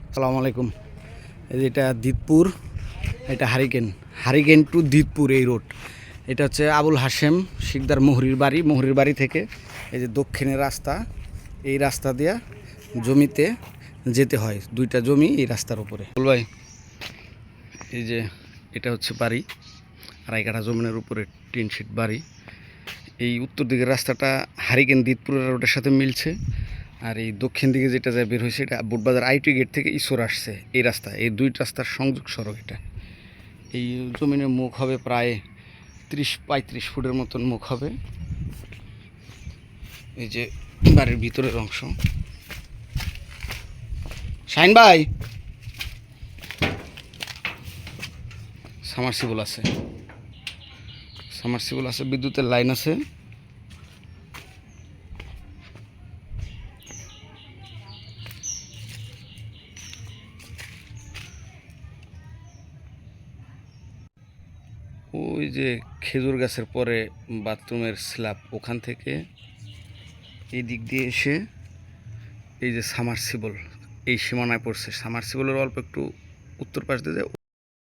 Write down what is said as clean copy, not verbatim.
আসসালামু আলাইকুম। এই যে এটা দিতপুর, এটা হারিকেন টু দিতপুর এই রোড। এটা হচ্ছে আবুল হাশেম শিকদার মুহুরির বাড়ি থেকে এই যে দক্ষিণের রাস্তা, এই রাস্তা দিয়া জমিতে যেতে হয়। দুইটা জমি এই রাস্তার উপরে। বল ভাই, এই যে এটা হচ্ছে বাড়ি, আড়াই কাঠা জমিনের উপরে টিন শিট বাড়ি। এই উত্তর দিকের রাস্তাটা হারিকেন দিতপুরের রোডের সাথে মিলছে, আর এই দক্ষিণ দিকে যেটা যায় বের হয়েছে এটা বুটবাজার আইটি গেট থেকে ঈশ্বর আসছে এই রাস্তা। এই দুই রাস্তার সংযোগ সড়ক এটা। এই জমিনের মুখ হবে প্রায় 30-35 ফুটের মতন মুখ হবে। এই যে বাড়ির ভিতরের অংশ। শাইন ভাই, সামারসিবল আছে, বিদ্যুতের লাইন আছে। ওই যে খেজুর গাছের পরে বাথরুমের স্ল্যাব, ওখান থেকে এই দিক দিয়ে এসে এই যে সামারসিবল এই সীমানায় পড়ছে। সামারসিবলের অল্প একটু উত্তর পাশ দিয়ে যায়।